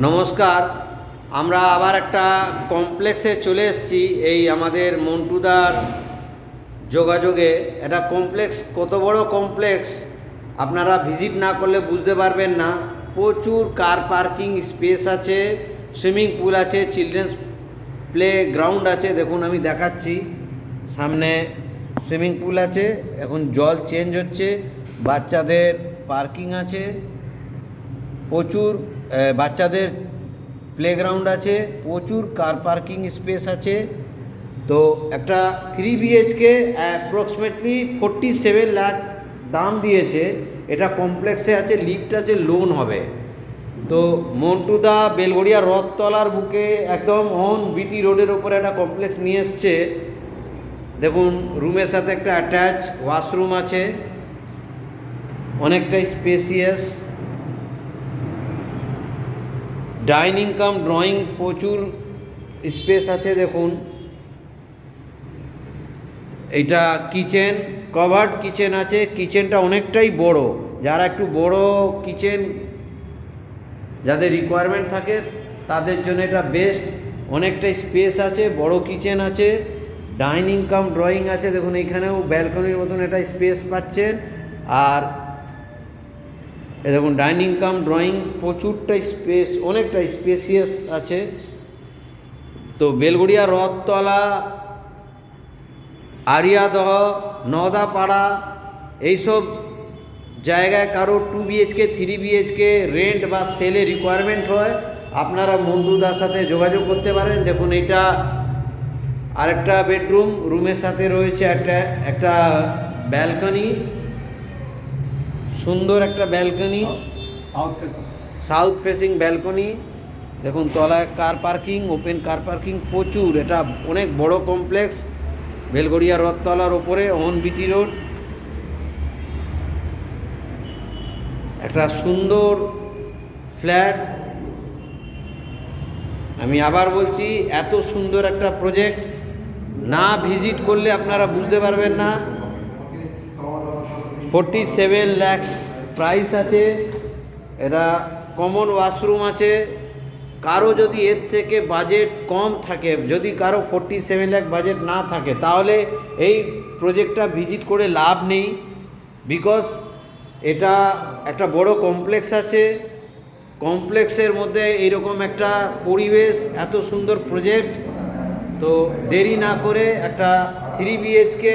নমস্কার। আমরা আবার একটা কমপ্লেক্সে চলে এসেছি। এই আমাদের মন্টুদার যোগাযোগে একটা কমপ্লেক্স, কত বড় কমপ্লেক্স আপনারা ভিজিট না করলে বুঝতে পারবেন না। প্রচুর কার পার্কিং স্পেস আছে, সুইমিং পুল আছে, চিলড্রেন্স প্লে গ্রাউন্ড আছে। দেখুন আমি দেখাচ্ছি, সামনে সুইমিং পুল আছে, এখন জল চেঞ্জ হচ্ছে, বাচ্চাদের পার্কিং আছে, প্রচুর বাচ্চাদের প্লেগ্রাউন্ড আছে, প্রচুর কার পার্কিং স্পেস আছে। তো একটা 3 BHK অ্যাপ্রক্সিমেটলি 47 লাখ দাম দিয়েছে। এটা কমপ্লেক্সে আছে, লিফট আছে, লোন হবে। তো মন্টুদা বেলঘড়িয়া রথতলার বুকে একদম অন বিটি রোডের ওপরে একটা কমপ্লেক্স নিয়ে এসছে। দেখুন রুমের সাথে একটা অ্যাটাচ ওয়াশরুম আছে, অনেকটাই স্পেসিয়াস। ডাইনিং কাম ড্রয়িং প্রচুর স্পেস আছে। দেখুন এইটা কিচেন, কভার্ড কিচেন আছে। কিচেনটা অনেকটাই বড়, যারা একটু বড় কিচেন যাদের রিকোয়ারমেন্ট থাকে তাদের জন্য এটা বেস্ট। অনেকটাই স্পেস আছে, বড় কিচেন আছে, ডাইনিং কাম ড্রয়িং আছে। দেখুন এইখানেও ব্যালকনির মতন এটা স্পেস পাচ্ছেন। আর দেখুন ডাইনিং কাম ড্রয়িং প্রচুরটাই স্পেস, অনেকটা স্পেসিয়াস আছে। তো বেলঘড়িয়া রথতলা, আরিয়াদহ, নওদাপাড়া এইসব জায়গায় কারো 2 BHK 3 BHK রেন্ট বা সেলে রিকোয়ারমেন্ট হয়, আপনারা মন্টুদার সাথে যোগাযোগ করতে পারেন। দেখুন এটা আরেকটা বেডরুম, রুমের সাথে রয়েছে একটা ব্যালকনি, সুন্দর একটা ব্যালকনি, সাউথ ফেসিং ব্যালকনি। দেখুন তলায় car parking, open car parking প্রচুর। এটা অনেক বড় কমপ্লেক্স, বেলঘড়িয়া রথতলার ওপরে অন বিটি রোড। একটা সুন্দর ফ্ল্যাট। আমি আবার বলছি, এত সুন্দর একটা প্রজেক্ট না ভিজিট করলে আপনারা বুঝতে পারবেন না। 47 লাখ প্রাইস আছে। এরা কমন ওয়াশরুম আছে। কারো যদি এর থেকে বাজেট কম থাকে, যদি কারো 47 লাখ বাজেট না থাকে, তাহলে এই প্রজেক্টটা ভিজিট করে লাভ নেই। বিকজ এটা একটা বড় কমপ্লেক্স আছে, কমপ্লেক্সের মধ্যে এইরকম একটা পরিবেশ, এত সুন্দর প্রজেক্ট। তো দেরি না করে একটা 3 BHK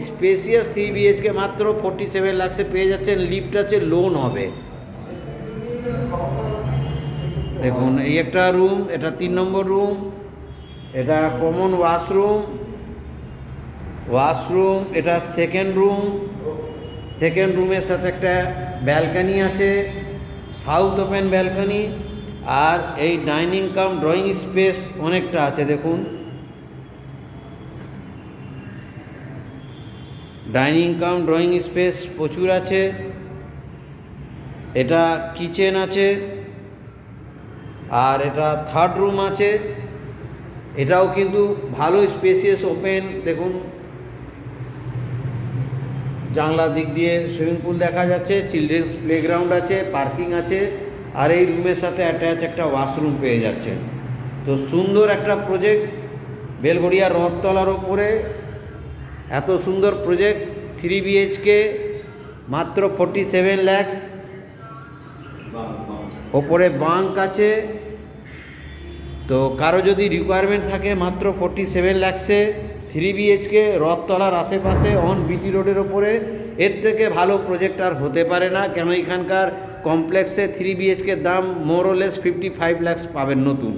স্পেসিয়াস 3 BHK মাত্র 47 লাখে পেয়ে যাচ্ছেন। লিফট আছে, লোন হবে। দেখুন এই একটা রুম, এটা 3 নম্বর রুম, এটা কমন ওয়াশরুম, এটা সেকেন্ড রুমের সাথে একটা ব্যালকনি আছে, সাউথ ওপেন ব্যালকনি। আর এই ডাইনিং কাম ড্রয়িং স্পেস অনেকটা আছে। দেখুন ডাইনিং কাম ড্রয়িং স্পেস প্রচুর আছে। এটা কিচেন আছে, আর এটা থার্ড রুম আছে। এটাও কিন্তু ভালো স্পেসিয়াস ওপেন। দেখুন জানলার দিক দিয়ে সুইমিং পুল দেখা যাচ্ছে, চিলড্রেন্স প্লেগ্রাউন্ড আছে, পার্কিং আছে, আর এই রুমের সাথে অ্যাটাচ একটা ওয়াশরুম পেয়ে যাচ্ছেন। তো সুন্দর একটা প্রজেক্ট, বেলঘড়িয়া রথতলার ওপরে এত সুন্দর প্রজেক্ট। 3 BHK মাত্র 47 লাখ, ওপরে বাঙ্ক আছে। তো কারো যদি রিকোয়ারমেন্ট থাকে মাত্র 47 লাখে 3 BHK রথতলার আশেপাশে অন বিটি রোডের ওপরে, এর থেকে ভালো প্রজেক্ট আর হতে পারে না। কেন এখানকার কমপ্লেক্সে 3 BHK দাম মোর ও লেস 55 লাখ পাবেন নতুন।